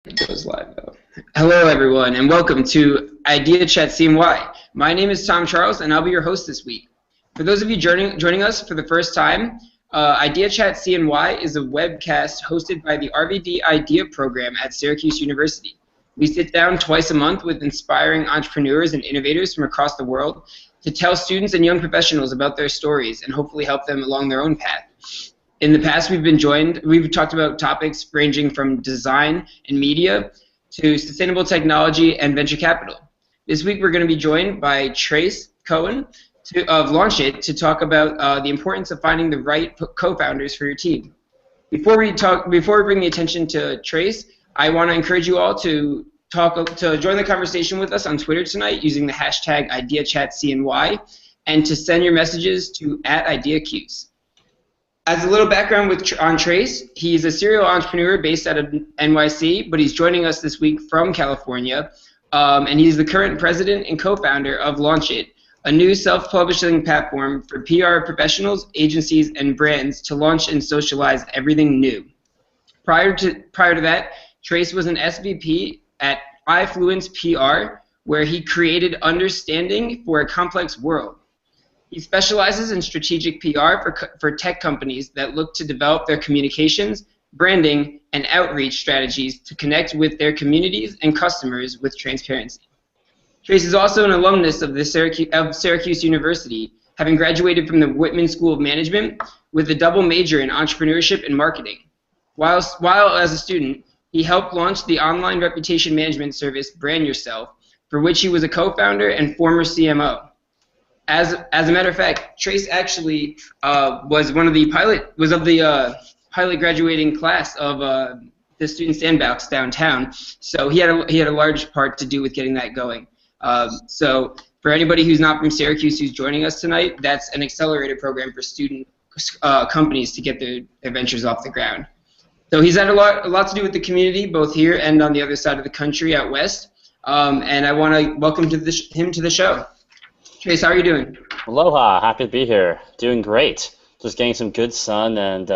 It goes live though. Hello everyone and welcome to Idea Chat CNY. My name is Tom Charles and I'll be your host this week. For those of you joining us for the first time, Idea Chat CNY is a webcast hosted by the RVD Idea program at Syracuse University. We sit down twice a month with inspiring entrepreneurs and innovators from across the world to tell students and young professionals about their stories and hopefully help them along their own path. In the past, we've talked about topics ranging from design and media to sustainable technology and venture capital. This week, we're going to be joined by Trace Cohen of Launch.it to talk about the importance of finding the right co-founders for your team. Before we bring the attention to Trace, I want to encourage you all to join the conversation with us on Twitter tonight using the hashtag IdeaChatCNY and to send your messages to @IdeaQs. As a little background on Trace, he's a serial entrepreneur based out of NYC, but he's joining us this week from California, and he's the current president and co-founder of Launch.it, a new self-publishing platform for PR professionals, agencies, and brands to launch and socialize everything new. Prior to that, Trace was an SVP at iFluence PR, where he created understanding for a complex world. He specializes in strategic PR for tech companies that look to develop their communications, branding, and outreach strategies to connect with their communities and customers with transparency. Trace is also an alumnus of Syracuse University, having graduated from the Whitman School of Management with a double major in entrepreneurship and marketing. While as a student, he helped launch the online reputation management service Brand Yourself, for which he was a co-founder and former CMO. As a matter of fact, Trace actually was of the pilot graduating class of the Student Sandbox downtown. So he had a large part to do with getting that going. So for anybody who's not from Syracuse who's joining us tonight, that's an accelerator program for student companies to get their ventures off the ground. So he's had a lot to do with the community, both here and on the other side of the country out west. And I want to welcome him to the show. Trace, how are you doing? Aloha, happy to be here. Doing great. Just getting some good sun and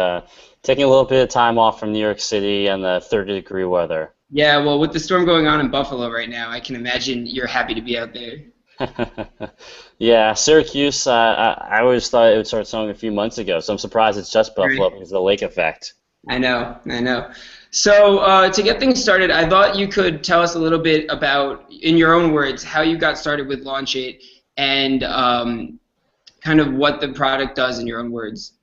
taking a little bit of time off from New York City and the 30-degree weather. Yeah, well, with the storm going on in Buffalo right now, I can imagine you're happy to be out there. Yeah, Syracuse, I always thought it would start snowing a few months ago, so I'm surprised it's just Buffalo because of the lake effect. I know. So to get things started, I thought you could tell us a little bit about, in your own words, how you got started with Launch.it and kind of what the product does in your own words.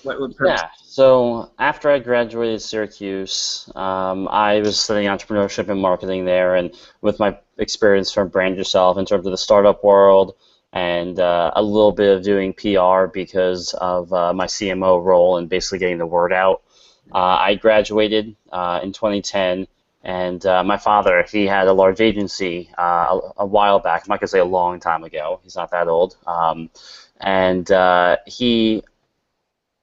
What purpose? Yeah, so after I graduated Syracuse, I was studying entrepreneurship and marketing there, and with my experience from Brand Yourself in terms of the startup world and a little bit of doing PR because of my CMO role and basically getting the word out, I graduated in 2010. And my father, he had a large agency a while back. I'm not going to say a long time ago. He's not that old. And he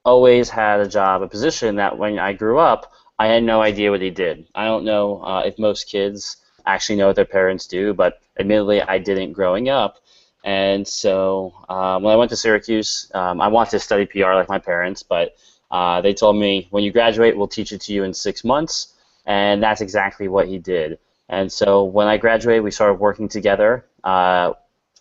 always had a position that when I grew up, I had no idea what he did. I don't know if most kids actually know what their parents do, but admittedly, I didn't growing up. And so when I went to Syracuse, I wanted to study PR like my parents, but they told me, when you graduate, we'll teach it to you in 6 months. And that's exactly what he did. And so when I graduated, we started working together.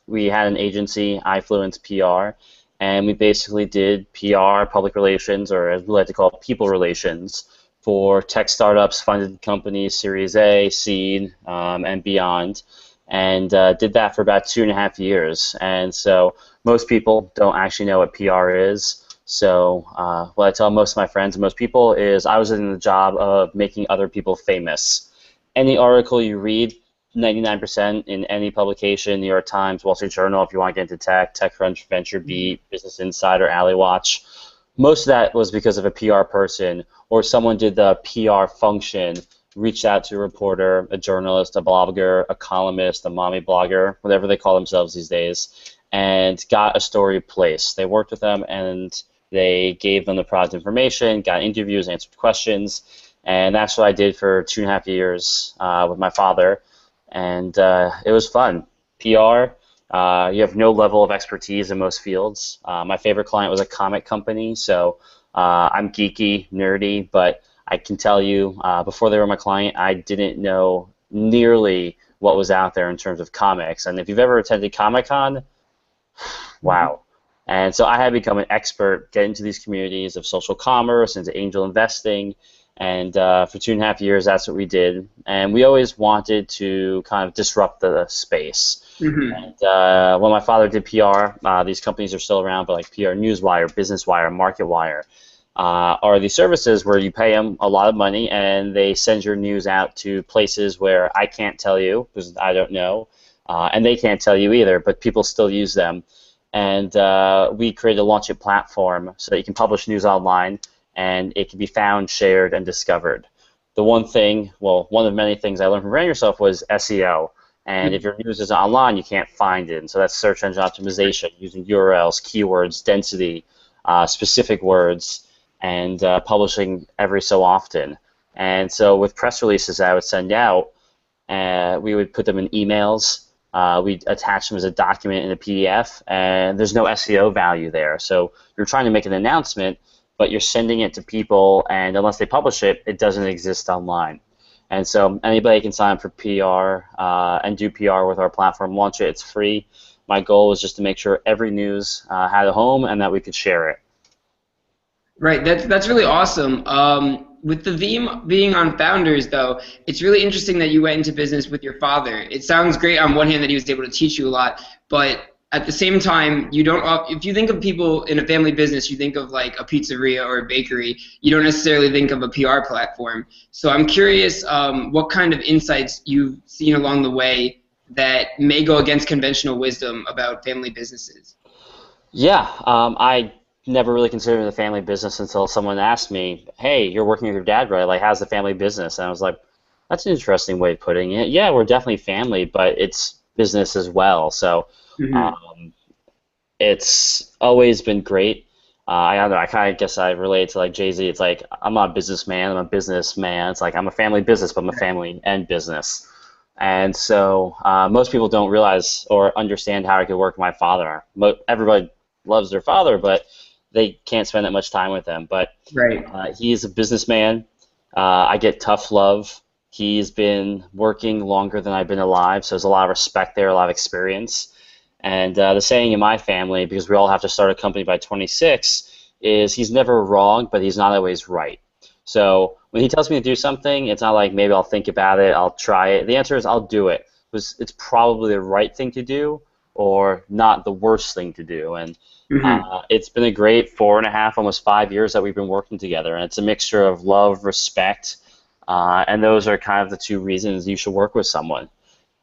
We had an agency, iFluence PR, and we basically did PR, public relations, or as we like to call it, people relations, for tech startups, funded companies, Series A, Seed, and beyond, and did that for about 2.5 years. And so most people don't actually know what PR is. So what I tell most of my friends and most people is I was in the job of making other people famous. Any article you read, 99% in any publication, New York Times, Wall Street Journal, if you want to get into tech, TechCrunch, VentureBeat, Business Insider, Alley Watch, most of that was because of a PR person or someone did the PR function, reached out to a reporter, a journalist, a blogger, a columnist, a mommy blogger, whatever they call themselves these days, and got a story placed. They worked with them and they gave them the product information, got interviews, answered questions, and that's what I did for 2.5 years with my father, and it was fun. PR, you have no level of expertise in most fields. My favorite client was a comic company, so I'm geeky, nerdy, but I can tell you, before they were my client, I didn't know nearly what was out there in terms of comics. And if you've ever attended Comic-Con, wow. And so I had become an expert, get into these communities of social commerce, into angel investing, and for 2.5 years, that's what we did. And we always wanted to kind of disrupt the space. And when my father did PR, these companies are still around, but like PR Newswire, BusinessWire, MarketWire, are these services where you pay them a lot of money and they send your news out to places where I can't tell you because I don't know, and they can't tell you either, but people still use them. And we created a Launch.it platform so that you can publish news online and it can be found, shared, and discovered. The one thing, well, one of many things I learned from Brand Yourself was SEO. And if your news is online, you can't find it. And so that's search engine optimization, using URLs, keywords, density, specific words, and publishing every so often. And so with press releases that I would send out, we would put them in emails. We'd attach them as a document in a PDF, and there's no SEO value there. So you're trying to make an announcement, but you're sending it to people, and unless they publish it, it doesn't exist online. And so anybody can sign up for PR and do PR with our platform, Launch.it. It's free. My goal was just to make sure every news had a home and that we could share it. Right, that's really awesome. With the theme being on founders, though, it's really interesting that you went into business with your father. It sounds great on one hand that he was able to teach you a lot, but at the same time, you don't. If you think of people in a family business, you think of like a pizzeria or a bakery. You don't necessarily think of a PR platform. So I'm curious what kind of insights you've seen along the way that may go against conventional wisdom about family businesses. Yeah, I never really considered it a family business until someone asked me, "Hey, you're working with your dad, right? Like, how's the family business?" And I was like, "That's an interesting way of putting it. Yeah, we're definitely family, but it's business as well." So it's always been great. I don't know. I kind of guess I relate to like Jay-Z. It's like I'm not a businessman. I'm a businessman. It's like I'm a family business, but I'm a family and business. And so most people don't realize or understand how I could work with my father. Everybody loves their father, but they can't spend that much time with him. But he's a businessman. I get tough love. He's been working longer than I've been alive, so there's a lot of respect there, a lot of experience. And the saying in my family, because we all have to start a company by 26, is he's never wrong, but he's not always right. So when he tells me to do something, it's not like maybe I'll think about it, I'll try it. The answer is I'll do it. It's probably the right thing to do or not the worst thing to do. And it's been a great 4.5, almost 5 years that we've been working together. And it's a mixture of love, respect, and those are kind of the two reasons you should work with someone.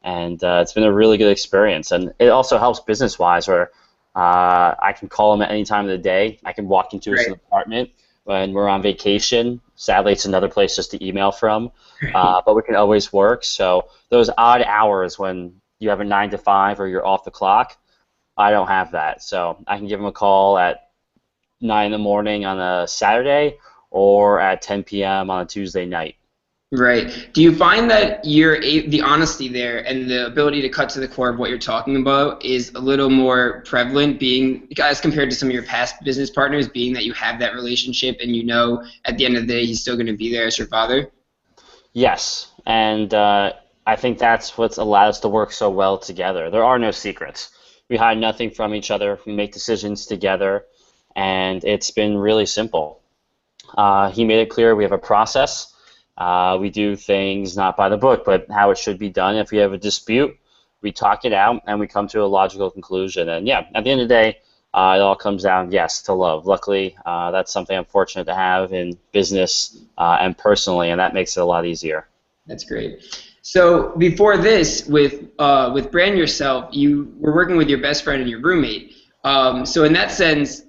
And it's been a really good experience. And it also helps business-wise where I can call him at any time of the day. I can walk into his apartment when we're on vacation. Sadly, it's another place just to email from, but we can always work. So those odd hours when you have a 9 to 5 or you're off the clock, I don't have that. So I can give him a call at 9 in the morning on a Saturday or at 10 p.m. on a Tuesday night. Right. Do you find that the honesty there and the ability to cut to the core of what you're talking about is a little more prevalent as compared to some of your past business partners, being that you have that relationship and you know at the end of the day he's still going to be there as your father? Yes, and I think that's what's allowed us to work so well together. There are no secrets. We hide nothing from each other. We make decisions together, and it's been really simple. He made it clear we have a process. We do things not by the book, but how it should be done. If we have a dispute, we talk it out, and we come to a logical conclusion. And yeah, at the end of the day, it all comes down, yes, to love. Luckily, that's something I'm fortunate to have in business and personally, and that makes it a lot easier. That's great. So before this, with Brand Yourself, you were working with your best friend and your roommate. So in that sense,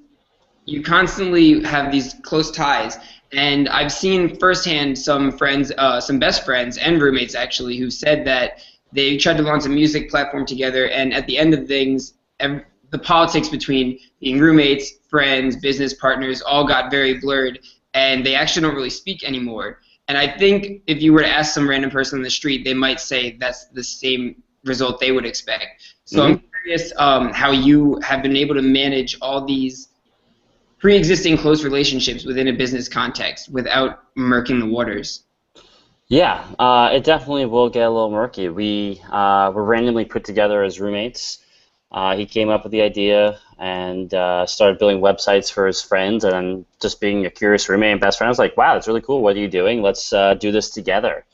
you constantly have these close ties. And I've seen firsthand some friends, some best friends and roommates actually, who said that they tried to launch a music platform together, and at the end of things, the politics between being roommates, friends, business partners all got very blurred, and they actually don't really speak anymore. And I think if you were to ask some random person on the street, they might say that's the same result they would expect. So I'm curious how you have been able to manage all these pre-existing close relationships within a business context without murking the waters? Yeah, it definitely will get a little murky. We were randomly put together as roommates. He came up with the idea and started building websites for his friends, and just being a curious roommate and best friend, I was like, wow, that's really cool. What are you doing? Let's do this together.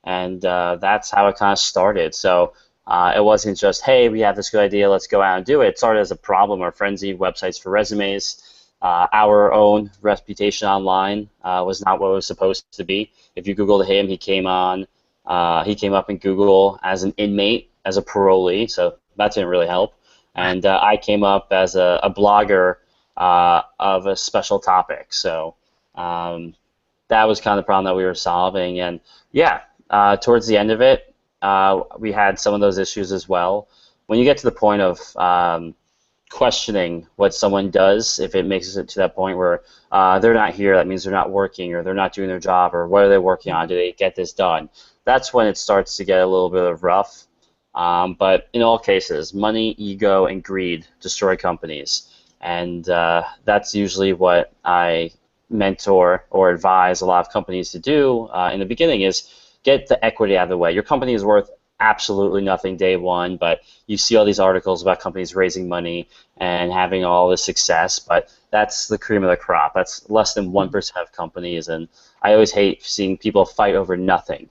And that's how it kind of started. So it wasn't just, hey, we have this good idea, let's go out and do it. It started as a problem. Our friends need websites for resumes. Our own reputation online was not what it was supposed to be. If you Googled him, he came on. He came up in Google as an inmate, as a parolee, so that didn't really help. And I came up as a blogger of a special topic. So that was kind of the problem that we were solving. And yeah, towards the end of it, we had some of those issues as well. When you get to the point of questioning what someone does, if it makes it to that point where they're not here, that means they're not working, or they're not doing their job, or what are they working on? Do they get this done? That's when it starts to get a little bit of rough. But in all cases, money, ego, and greed destroy companies. And that's usually what I mentor or advise a lot of companies to do in the beginning, is get the equity out of the way. Your company is worth absolutely nothing day one, but you see all these articles about companies raising money and having all this success, but that's the cream of the crop. That's less than 1% of companies, and I always hate seeing people fight over nothing.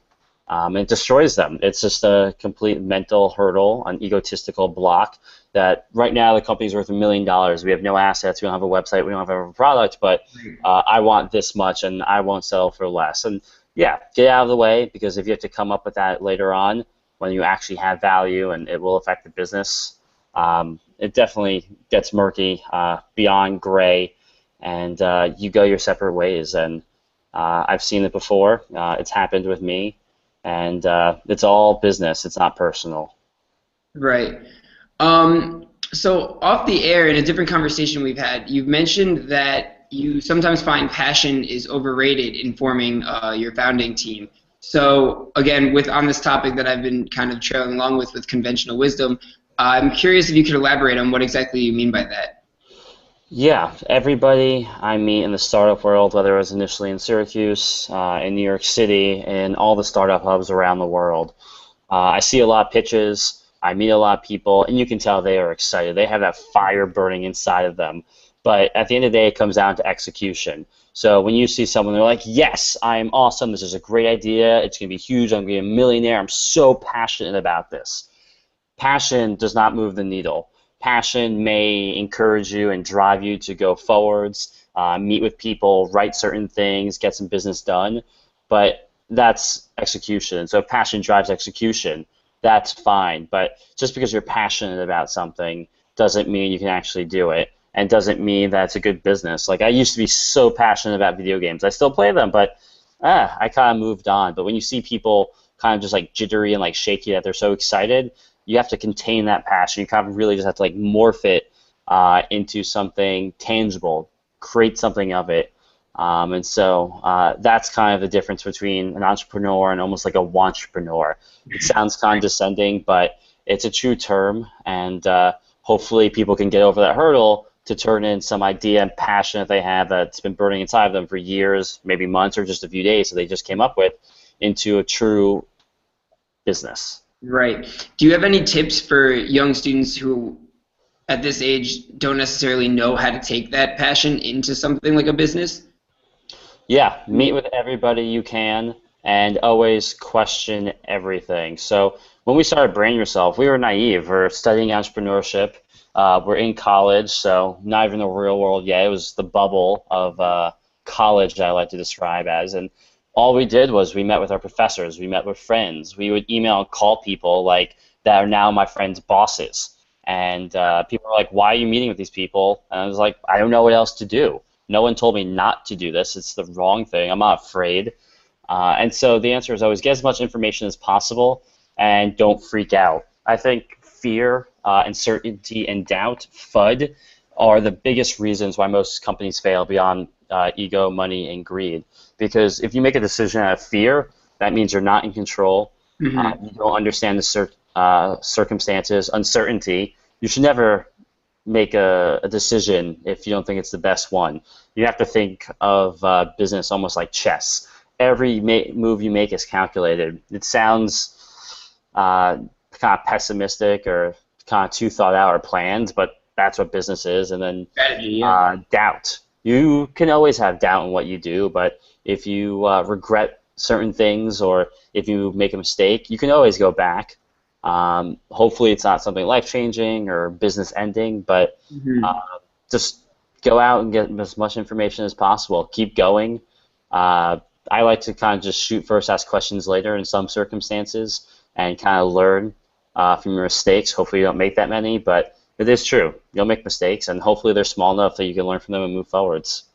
It destroys them. It's just a complete mental hurdle, an egotistical block that right now the company's worth $1 million. We have no assets, we don't have a website, we don't have a product, but I want this much and I won't settle for less. And yeah, get out of the way, because if you have to come up with that later on, when you actually have value and it will affect the business, it definitely gets murky, beyond gray, and you go your separate ways. And I've seen it before. It's happened with me, and it's all business. It's not personal. Right. So off the air, in a different conversation we've had, you've mentioned that you sometimes find passion is overrated in forming your founding team. So again, on this topic that I've been kind of trailing along with conventional wisdom, I'm curious if you could elaborate on what exactly you mean by that. Yeah, everybody I meet in the startup world, whether it was initially in Syracuse, in New York City, in all the startup hubs around the world, I see a lot of pitches, I meet a lot of people, and you can tell they are excited. They have that fire burning inside of them. But at the end of the day, it comes down to execution. So when you see someone, they're like, yes, I'm awesome, this is a great idea, it's going to be huge, I'm going to be a millionaire, I'm so passionate about this. Passion does not move the needle. Passion may encourage you and drive you to go forwards, meet with people, write certain things, get some business done, but that's execution. So if passion drives execution, that's fine. But just because you're passionate about something doesn't mean you can actually do it, and doesn't mean that it's a good business. Like, I used to be so passionate about video games. I still play them, but I kind of moved on. But when you see people kind of just like jittery and like shaky that they're so excited, you have to contain that passion. You kind of really just have to like morph it into something tangible, create something of it. And so that's kind of the difference between an entrepreneur and almost like a wantrepreneur. It sounds condescending, but it's a true term, and hopefully people can get over that hurdle to turn in some idea and passion that they have that's been burning inside of them for years, maybe months, or just a few days that they just came up with, into a true business. Right. Do you have any tips for young students who, at this age, don't necessarily know how to take that passion into something like a business? Yeah, meet with everybody you can, and always question everything. So when we started Brand Yourself, we were naive. We're studying entrepreneurship. We're in college, so not even the real world yet. It was the bubble of college that I like to describe as. And all we did was we met with our professors, we met with friends, we would email and call people like that are now my friends' bosses. And people were like, why are you meeting with these people? And I was like, I don't know what else to do. No one told me not to do this. It's the wrong thing. I'm not afraid. And so the answer is always get as much information as possible and don't freak out. I think fear, uncertainty, and doubt, FUD, are the biggest reasons why most companies fail beyond ego, money, and greed. Because if you make a decision out of fear, that means you're not in control. Mm-hmm. You don't understand the circumstances, uncertainty. You should never make a decision if you don't think it's the best one. You have to think of business almost like chess. Every move you make is calculated. It sounds kind of pessimistic or kind of too thought out or planned, but that's what business is. And then Strategy, yeah. doubt. You can always have doubt in what you do, but if you regret certain things or if you make a mistake, you can always go back. Hopefully it's not something life-changing or business-ending, but just go out and get as much information as possible. Keep going. I like to kind of just shoot first, ask questions later in some circumstances, and kind of learn from your mistakes. Hopefully you don't make that many, but it is true. You'll make mistakes, and hopefully they're small enough that you can learn from them and move forwards.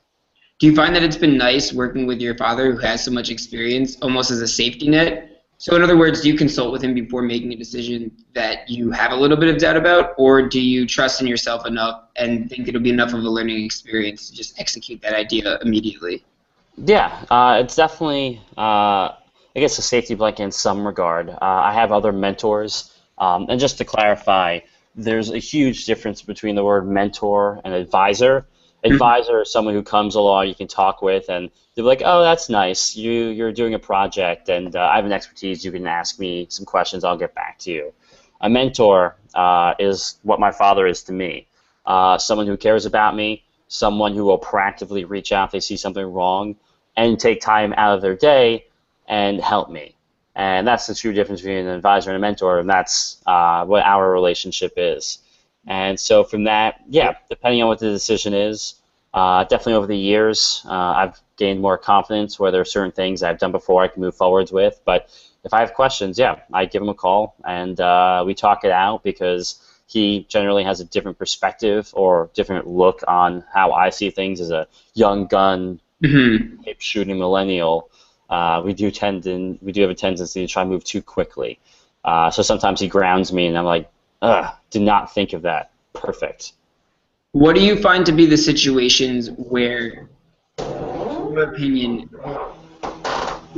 Do you find that it's been nice working with your father who has so much experience, almost as a safety net? So in other words, do you consult with him before making a decision that you have a little bit of doubt about, or do you trust in yourself enough and think it'll be enough of a learning experience to just execute that idea immediately? Yeah, it's definitely, I guess, a safety blanket in some regard. I have other mentors, and just to clarify, there's a huge difference between the word mentor and advisor. Advisor is someone who comes along you can talk with, and they're like, oh, that's nice. You're doing a project, and I have an expertise. You can ask me some questions. I'll get back to you. A mentor is what my father is to me. Someone who cares about me, someone who will proactively reach out if they see something wrong, and take time out of their day and help me. And that's the true difference between an advisor and a mentor, and that's what our relationship is. And so from that, yeah, depending on what the decision is, definitely over the years, I've gained more confidence where there are certain things I've done before I can move forwards with. But if I have questions, yeah, I give him a call, and we talk it out because he generally has a different perspective or different look on how I see things as a young gun, shooting millennial. We do have a tendency to try and move too quickly. So sometimes he grounds me, and I'm like, did not think of that. Perfect. What do you find to be the situations where, in your opinion,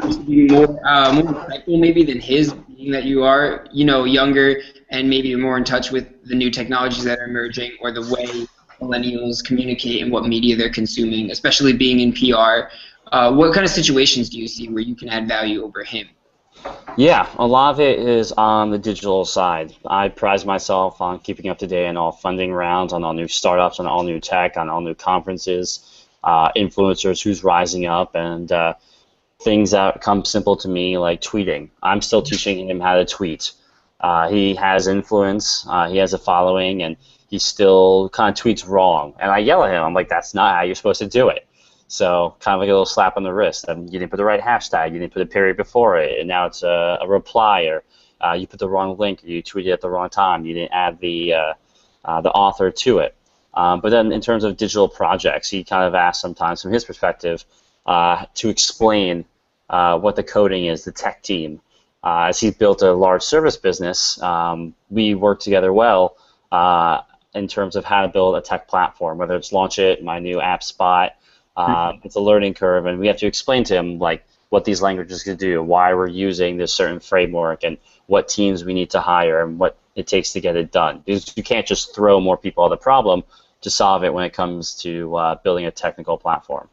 seems to be more insightful maybe than his, being that you are, younger and maybe more in touch with the new technologies that are emerging or the way millennials communicate and what media they're consuming, especially being in PR? What kind of situations do you see where you can add value over him? Yeah, a lot of it is on the digital side. I prize myself on keeping up to date on all funding rounds, on all new startups, on all new tech, on all new conferences, influencers, who's rising up, and things that come simple to me like tweeting. I'm still teaching him how to tweet. He has influence, he has a following, and he still kind of tweets wrong. And I yell at him. I'm like, that's not how you're supposed to do it. So kind of like a little slap on the wrist. You didn't put the right hashtag. You didn't put a period before it, and now it's a reply, or you put the wrong link, or you tweeted at the wrong time. You didn't add the author to it. But then in terms of digital projects, he kind of asked sometimes from his perspective to explain what the coding is, the tech team. As he's built a large service business, we work together well in terms of how to build a tech platform, whether it's Launch.it, my new app Spot. It's a learning curve, and we have to explain to him like what these languages can do, why we're using this certain framework, and what teams we need to hire, and what it takes to get it done. Because you can't just throw more people at the problem to solve it when it comes to building a technical platform.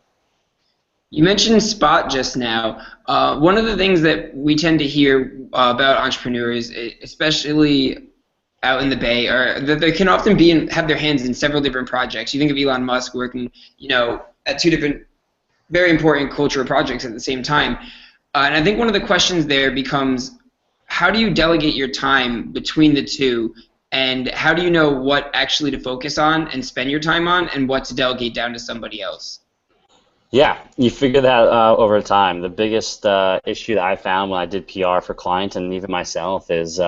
You mentioned Spot just now. One of the things that we tend to hear about entrepreneurs, especially out in the Bay, are that they can often have their hands in several different projects. You think of Elon Musk working, at two different very important cultural projects at the same time. And I think one of the questions there becomes, how do you delegate your time between the two, and how do you know what actually to focus on and spend your time on, and what to delegate down to somebody else? Yeah, you figure that over time. The biggest issue that I found when I did PR for clients and even myself is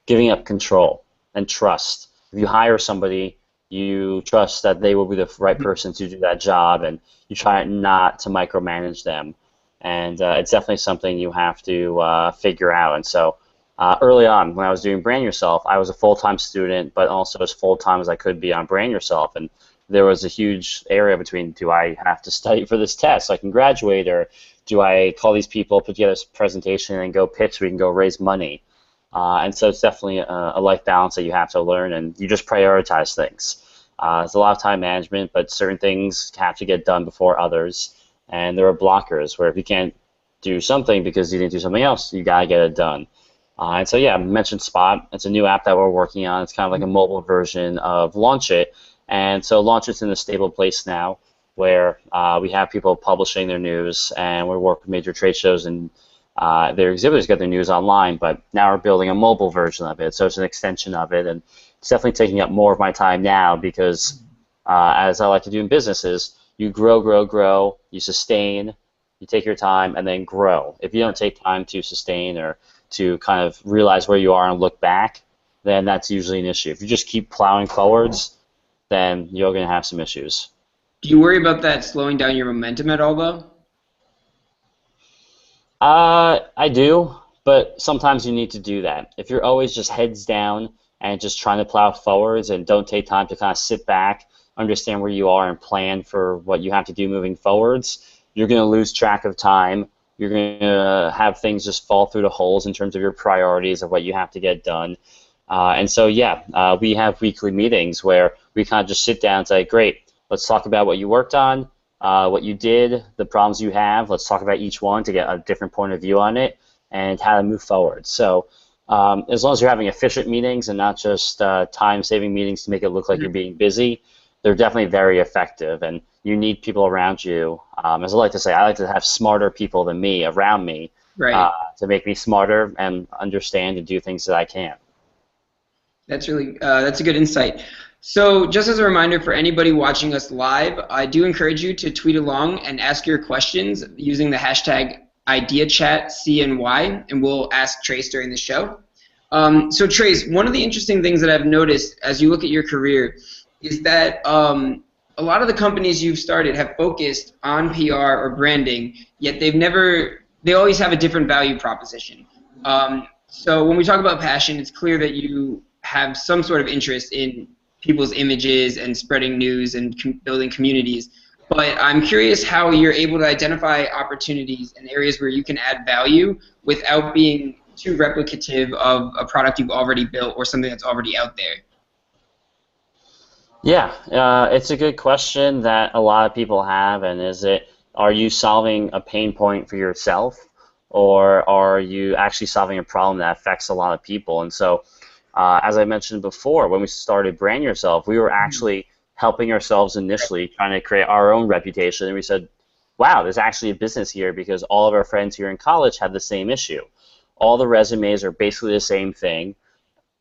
giving up control and trust. If you hire somebody, you trust that they will be the right person to do that job, and you try not to micromanage them. And it's definitely something you have to figure out. And so early on, when I was doing Brand Yourself, I was a full-time student, but also as full-time as I could be on Brand Yourself. And there was a huge area between, do I have to study for this test so I can graduate, or do I call these people, put together a presentation, and go pitch so we can go raise money? And so it's definitely a life balance that you have to learn, and you just prioritize things. It's a lot of time management, but certain things have to get done before others. And there are blockers where if you can't do something because you didn't do something else, you got to get it done. And so, yeah, I mentioned Spot. It's a new app that we're working on. It's kind of like a mobile version of Launch.it. And so Launch.it's in a stable place now where we have people publishing their news, and we work with major trade shows, and their exhibitors get their news online. But now we're building a mobile version of it, so it's an extension of it. And it's definitely taking up more of my time now because, as I like to do in businesses, you grow, grow, grow, you sustain, you take your time, and then grow. If you don't take time to sustain or to kind of realize where you are and look back, then that's usually an issue. If you just keep plowing forwards, then you're going to have some issues. Do you worry about that slowing down your momentum at all, though? I do, but sometimes you need to do that. If you're always just heads down and just trying to plow forwards and don't take time to kind of sit back, understand where you are, and plan for what you have to do moving forwards, you're going to lose track of time. You're going to have things just fall through the holes in terms of your priorities of what you have to get done. And so, yeah, we have weekly meetings where we kind of just sit down and say, great, let's talk about what you worked on, what you did, the problems you have. Let's talk about each one to get a different point of view on it and how to move forward. So as long as you're having efficient meetings and not just time-saving meetings to make it look like you're being busy, they're definitely very effective. And you need people around you. As I like to say, I like to have smarter people than me around me to make me smarter and understand and do things that I can't. That's really that's a good insight. So just as a reminder for anybody watching us live, I do encourage you to tweet along and ask your questions using the hashtag IdeaChatCNY, and we'll ask Trace during the show. So Trace, one of the interesting things that I've noticed as you look at your career is that a lot of the companies you've started have focused on PR or branding, yet they always have a different value proposition. So when we talk about passion, it's clear that you have some sort of interest in people's images and spreading news and building communities. But I'm curious how you're able to identify opportunities and areas where you can add value without being too replicative of a product you've already built or something that's already out there. Yeah, it's a good question that a lot of people have, and are you solving a pain point for yourself, or are you actually solving a problem that affects a lot of people? And so, as I mentioned before, when we started Brand Yourself, we were actually helping ourselves initially, trying to create our own reputation, and we said, wow, there's actually a business here because all of our friends here in college have the same issue. All the resumes are basically the same thing,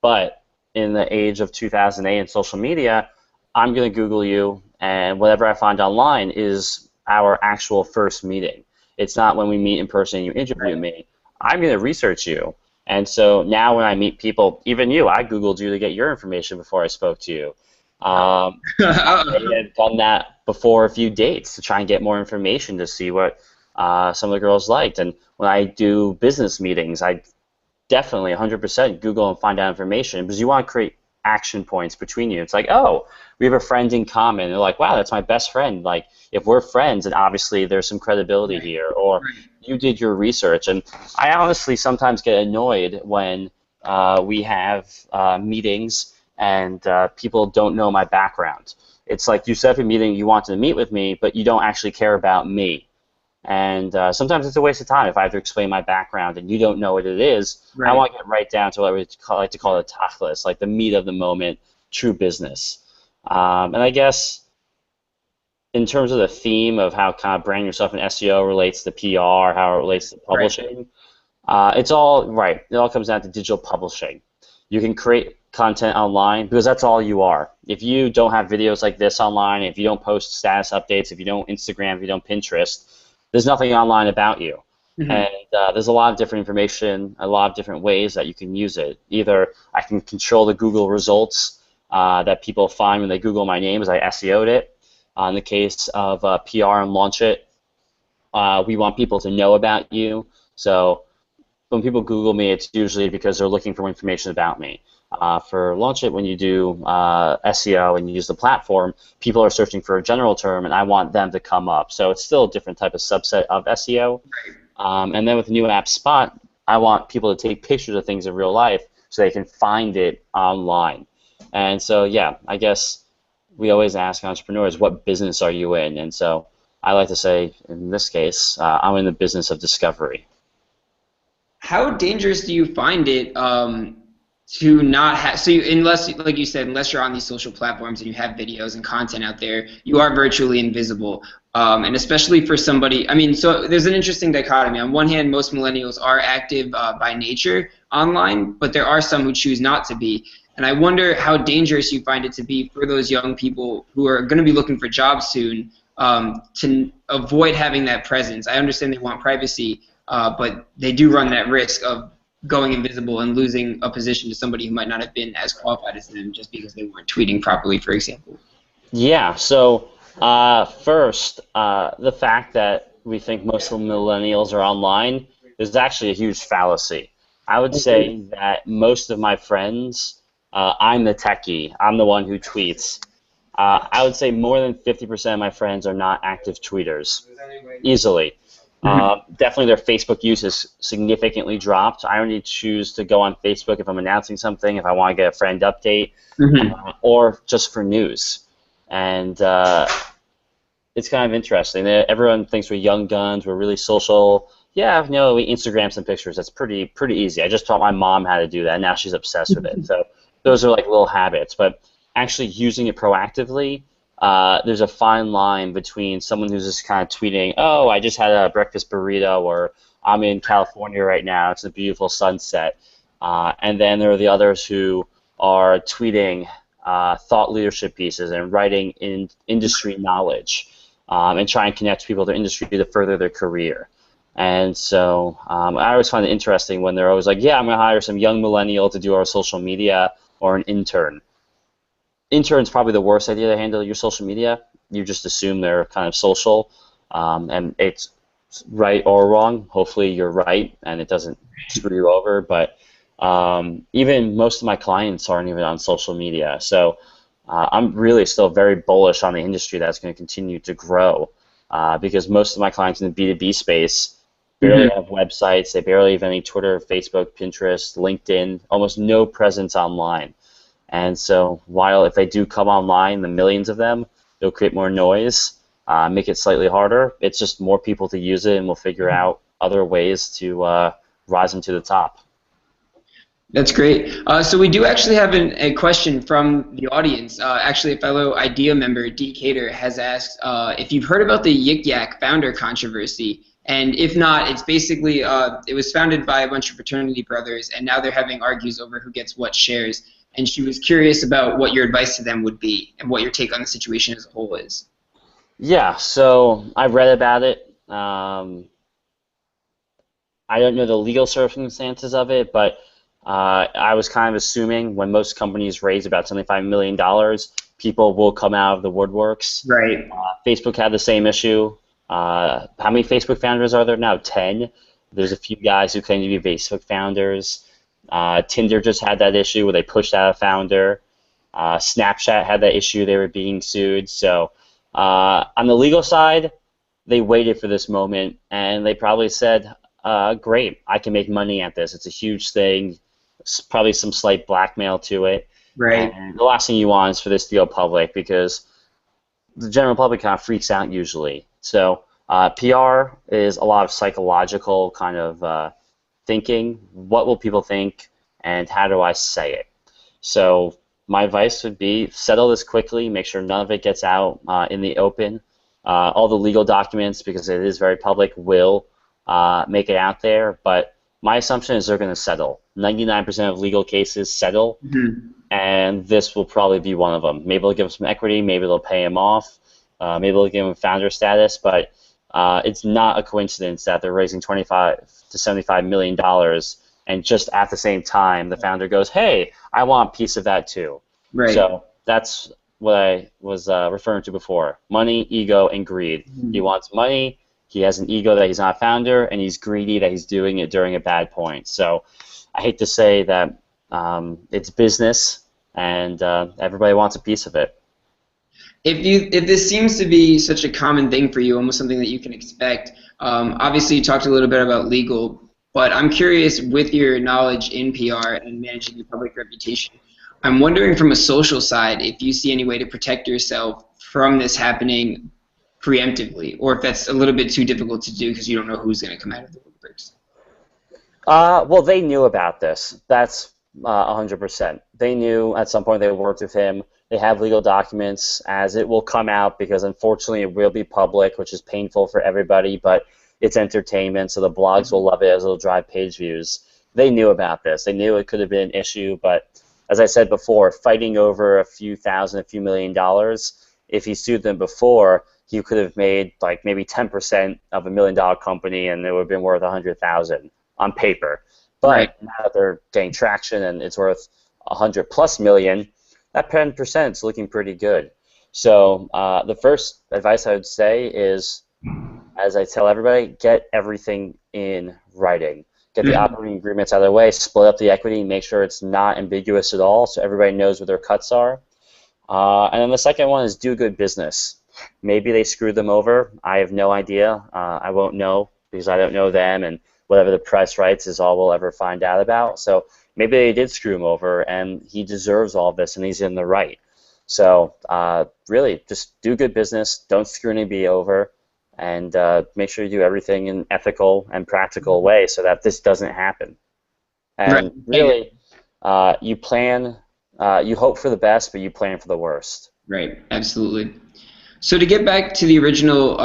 but in the age of 2008 and social media, I'm going to Google you, and whatever I find online is our actual first meeting. It's not when we meet in person and you interview me. I'm going to research you. And so now when I meet people, even you, I Googled you to get your information before I spoke to you. I had done that before a few dates to try and get more information to see what some of the girls liked. And when I do business meetings, I definitely 100% Google and find out information because you want to create action points between you. It's like, oh, we have a friend in common. They're like, wow, that's my best friend. Like, if we're friends, then obviously there's some credibility here. Or you did your research. And I honestly sometimes get annoyed when we have meetings and people don't know my background. It's like you set up a meeting, you wanted to meet with me, but you don't actually care about me. And sometimes it's a waste of time if I have to explain my background and you don't know what it is. I want to get right down to what we like to call it tachlis, like the meat of the moment, true business. And I guess in terms of the theme of how kind of brand yourself in SEO relates to PR, how it relates to publishing, it's all right. It all comes down to digital publishing. You can create content online because that's all you are. If you don't have videos like this online, if you don't post status updates, if you don't Instagram, if you don't Pinterest, there's nothing online about you. And there's a lot of different information, a lot of different ways that you can use it. Either I can control the Google results that people find when they Google my name as I SEO'd it. In the case of PR and Launch.it, we want people to know about you. So when people Google me, it's usually because they're looking for information about me. For Launch.it, when you do SEO and you use the platform, people are searching for a general term, and I want them to come up. So it's still a different type of subset of SEO. And then with the new app Spot, I want people to take pictures of things in real life so they can find it online. And so, yeah, I guess we always ask entrepreneurs, what business are you in? And so I like to say, in this case, I'm in the business of discovery. How dangerous do you find it to not have, so unless, like you said, unless you're on these social platforms and you have videos and content out there, you are virtually invisible. And especially for somebody, I mean, so there's an interesting dichotomy. On one hand, most millennials are active by nature online, but there are some who choose not to be. And I wonder how dangerous you find it to be for those young people who are going to be looking for jobs soon, to avoid having that presence. I understand they want privacy, but they do run that risk of going invisible and losing a position to somebody who might not have been as qualified as them just because they weren't tweeting properly, for example. Yeah, so first, the fact that we think most of the millennials are online is actually a huge fallacy. I would say that most of my friends, I'm the techie, I'm the one who tweets. I would say more than 50% of my friends are not active tweeters, easily. Definitely their Facebook use has significantly dropped. I only choose to go on Facebook if I'm announcing something, if I want to get a friend update, or just for news. And it's kind of interesting. Everyone thinks we're young guns, we're really social. Yeah, we Instagram some pictures. That's pretty easy. I just taught my mom how to do that, and now she's obsessed with it. So those are like little habits. But actually using it proactively, there's a fine line between someone who's just kind of tweeting, oh, I just had a breakfast burrito, or I'm in California right now, it's a beautiful sunset. And then there are the others who are tweeting thought leadership pieces and writing in industry knowledge, and trying to connect people to industry to further their career. And so I always find it interesting when they're always like, yeah, I'm going to hire some young millennial to do our social media, or an intern. Intern's probably the worst idea to handle your social media. You just assume they're kind of social, and it's right or wrong. Hopefully you're right and it doesn't screw you over, but even most of my clients aren't even on social media. So I'm really still very bullish on the industry that's going to continue to grow, because most of my clients in the B2B space barely have websites. They barely have any Twitter, Facebook, Pinterest, LinkedIn, almost no presence online. And so while if they do come online, the millions of them, they'll create more noise, make it slightly harder. It's just more people to use it, and we'll figure out other ways to rise them to the top. That's great. So we do actually have a question from the audience. Actually, a fellow IDEA member, D. Cater, has asked if you've heard about the Yik Yak founder controversy. And if not, it's basically, it was founded by a bunch of fraternity brothers, and now they're having argues over who gets what shares. And she was curious about what your advice to them would be and what your take on the situation as a whole is. Yeah, so I read about it. I don't know the legal circumstances of it, but I was kind of assuming when most companies raise about $75 million, people will come out of the woodworks. Right. Facebook had the same issue. How many Facebook founders are there now? 10. There's a few guys who claim to be Facebook founders. Tinder just had that issue where they pushed out a founder. Snapchat had that issue, they were being sued. So on the legal side, they waited for this moment, and they probably said, great, I can make money at this. It's a huge thing. It's probably some slight blackmail to it. Right. And the last thing you want is for this to go public, because the general public kind of freaks out usually. So PR is a lot of psychological kind of thinking. What will people think, and how do I say it? So my advice would be settle this quickly, make sure none of it gets out in the open. All the legal documents, because it is very public, will make it out there, but my assumption is they're going to settle. 99% of legal cases settle, and this will probably be one of them. Maybe they'll give him some equity, maybe they'll pay him off, maybe they'll give him founder status, but it's not a coincidence that they're raising $25 to $75 million, and just at the same time, the founder goes, hey, I want a piece of that too. Right. So that's what I was referring to before. Money, ego, and greed. He wants money, he has an ego that he's not a founder, and he's greedy that he's doing it during a bad point. So I hate to say that it's business, and everybody wants a piece of it. If this seems to be such a common thing for you, almost something that you can expect, obviously you talked a little bit about legal, but I'm curious, with your knowledge in PR and managing your public reputation, I'm wondering from a social side if you see any way to protect yourself from this happening preemptively, or if that's a little bit too difficult to do because you don't know who's going to come out of the woodworks. Well, they knew about this. That's 100%. They knew at some point they worked with him. They have legal documents, as it will come out because unfortunately it will be public, which is painful for everybody, but it's entertainment, so the blogs will love it as it'll drive page views. They knew about this. They knew it could have been an issue, but as I said before, fighting over a few thousand, a few $1,000,000, if he sued them before, he could have made like maybe 10% of $1,000,000 company and it would have been worth 100,000 on paper. Right. But now that they're getting traction and it's worth 100+ million, that 10% is looking pretty good. So the first advice I would say is, as I tell everybody, get everything in writing. Get the operating agreements out of the way, split up the equity, make sure it's not ambiguous at all so everybody knows what their cuts are. And then the second one is do good business. Maybe they screwed them over. I have no idea. I won't know because I don't know them, and whatever the press writes is all we'll ever find out about. So maybe they did screw him over, and he deserves all this, and he's in the right. So really, just do good business. Don't screw anybody over, and make sure you do everything in an ethical and practical way so that this doesn't happen. And really, you plan, you hope for the best, but you plan for the worst. Right, absolutely. So to get back to the original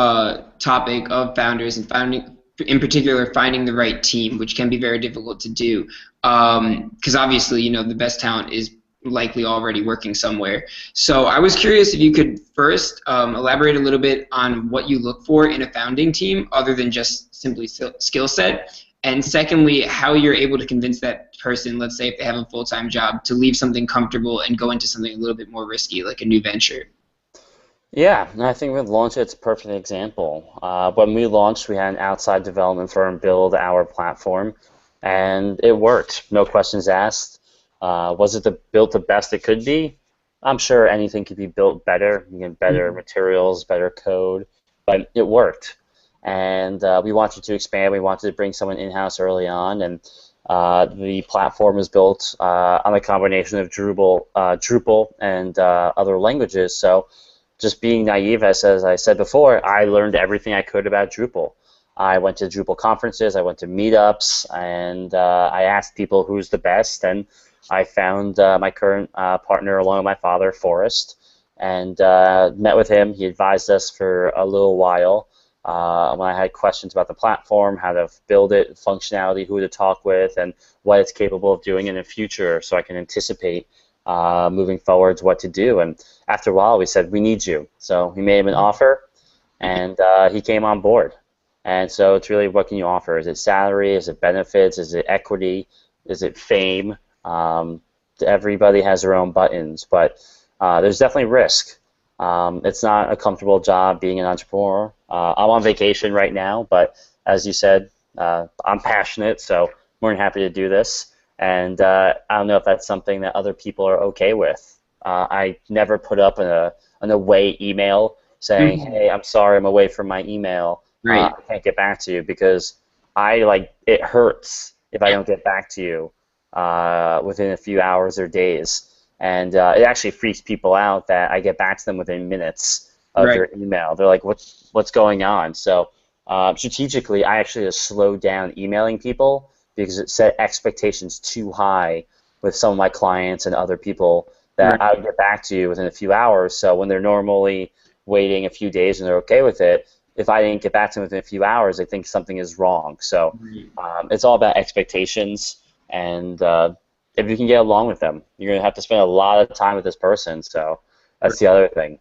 topic of founders and founding, in particular, finding the right team, which can be very difficult to do, because obviously, you know, the best talent is likely already working somewhere. So I was curious if you could first elaborate a little bit on what you look for in a founding team, other than just simply skill set, and secondly, how you're able to convince that person, let's say if they have a full-time job, to leave something comfortable and go into something a little bit more risky, like a new venture. Yeah, and I think with Launch.it, it's a perfect example. When we launched, we had an outside development firm build our platform, and it worked. No questions asked. Was it built the best it could be? I'm sure anything could be built better. You get better materials, better code, but it worked. And we wanted to expand. We wanted to bring someone in-house early on, and the platform was built on a combination of Drupal and other languages. So just being naive, as I said before, I learned everything I could about Drupal. I went to Drupal conferences, I went to meetups, and I asked people who's the best, and I found my current partner along with my father, Forrest, and met with him. He advised us for a little while when I had questions about the platform, how to build it, functionality, who to talk with, and what it's capable of doing in the future so I can anticipate moving forward what to do. And after a while, we said, we need you. So we made him an offer, and he came on board. And so it's really, what can you offer? Is it salary? Is it benefits? Is it equity? Is it fame? Everybody has their own buttons, but there's definitely risk. It's not a comfortable job being an entrepreneur. I'm on vacation right now, but as you said, I'm passionate, so more than happy to do this. And I don't know if that's something that other people are okay with. I never put up an away email saying, hey, I'm sorry, I'm away from my email. Right. I can't get back to you, because it hurts if I don't get back to you within a few hours or days. And it actually freaks people out that I get back to them within minutes of their email. They're like, what's going on? So strategically, I actually have slowed down emailing people because it set expectations too high with some of my clients and other people that I would get back to you within a few hours. So when they're normally waiting a few days and they're okay with it, if I didn't get back to them within a few hours, they think something is wrong. So it's all about expectations, and if you can get along with them, you're going to have to spend a lot of time with this person. So that's the other thing.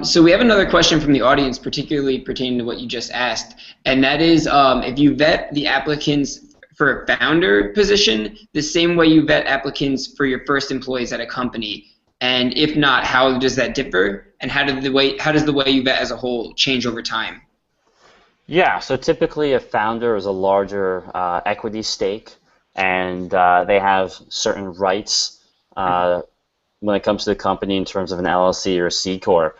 So we have another question from the audience, particularly pertaining to what you just asked, and that is if you vet the applicants for a founder position the same way you vet applicants for your first employees at a company, and if not, how does that differ, and how does the way you vet as a whole change over time? Yeah, so typically a founder is a larger equity stake, and they have certain rights when it comes to the company in terms of an LLC or a C Corp.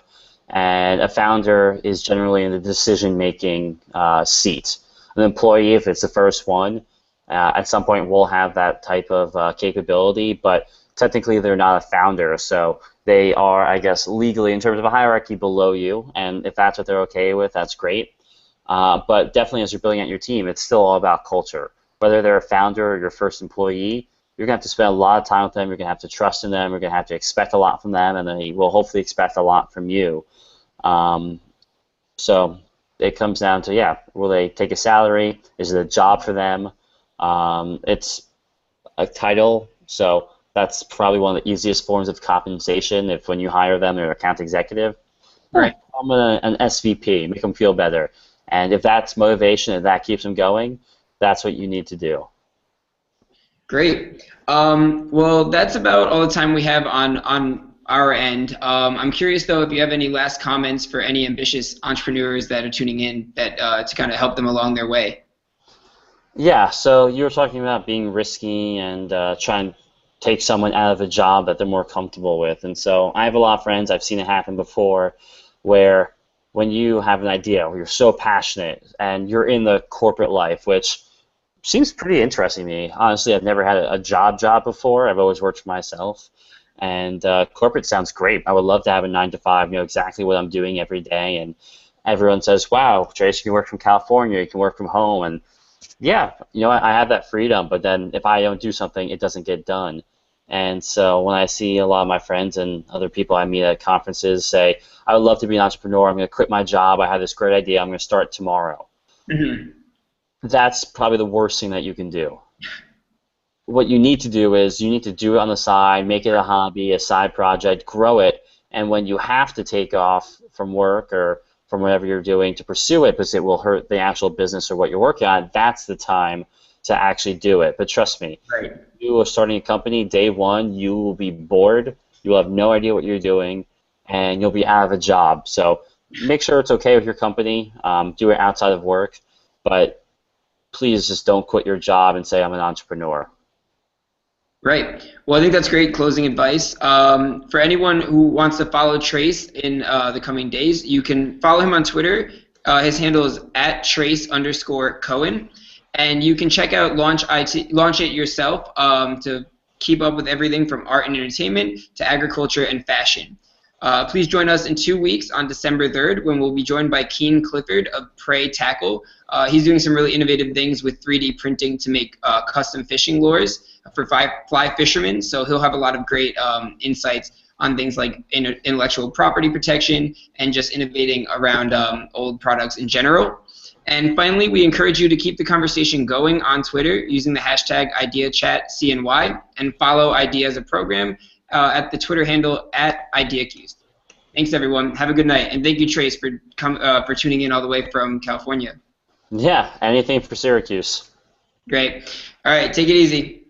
And a founder is generally in the decision-making seat. An employee, if it's the first one, At some point, we'll have that type of capability, but technically they're not a founder, so they are, I guess, legally in terms of a hierarchy below you, and if that's what they're okay with, that's great. But definitely as you're building out your team, it's still all about culture. Whether they're a founder or your first employee, you're going to have to spend a lot of time with them, you're going to have to trust in them, you're going to have to expect a lot from them, and they will hopefully expect a lot from you. So it comes down to, yeah, will they take a salary? Is it a job for them? It's a title, so that's probably one of the easiest forms of compensation. If when you hire them, they're an account executive, Right. I'm an SVP, make them feel better. And if that's motivation and that keeps them going, that's what you need to do. Great. Well, that's about all the time we have on our end. I'm curious, though, if you have any last comments for any ambitious entrepreneurs that are tuning in that to kind of help them along their way. Yeah, so you were talking about being risky and trying to take someone out of a job that they're more comfortable with. And so I have a lot of friends, I've seen it happen before, where when you have an idea, where you're so passionate and you're in the corporate life, which seems pretty interesting to me. Honestly, I've never had a job before. I've always worked for myself. And corporate sounds great. I would love to have a 9 to 5, know exactly what I'm doing every day. And everyone says, wow, Trace, you can work from California, you can work from home. And yeah, I have that freedom, but then if I don't do something, it doesn't get done. And so when I see a lot of my friends and other people I meet at conferences say, I would love to be an entrepreneur, I'm going to quit my job, I have this great idea, I'm going to start tomorrow. Mm-hmm. That's probably the worst thing that you can do. What you need to do is you need to do it on the side, make it a hobby, a side project, grow it, and when you have to take off from work or from whatever you're doing to pursue it because it will hurt the actual business or what you're working on, that's the time to actually do it. But trust me, Right. you are starting a company, day one, you will be bored, you will have no idea what you're doing, and you'll be out of a job. So make sure it's okay with your company, do it outside of work, but please just don't quit your job and say I'm an entrepreneur. Right. Well, I think that's great closing advice. For anyone who wants to follow Trace in the coming days, you can follow him on Twitter. His handle is @Trace_Cohen. And you can check out Launch.it yourself to keep up with everything from art and entertainment to agriculture and fashion. Please join us in 2 weeks on December 3rd when we'll be joined by Keen Clifford of Prey Tackle. He's doing some really innovative things with 3D printing to make custom fishing lures for fly fishermen. So he'll have a lot of great insights on things like intellectual property protection and just innovating around old products in general. And finally, we encourage you to keep the conversation going on Twitter using the hashtag IdeaChatCNY and follow IDEA as a program at the Twitter handle @IdeaCused. Thanks, everyone. Have a good night. And thank you, Trace, for tuning in all the way from California. Yeah, anything for Syracuse. Great. All right, take it easy.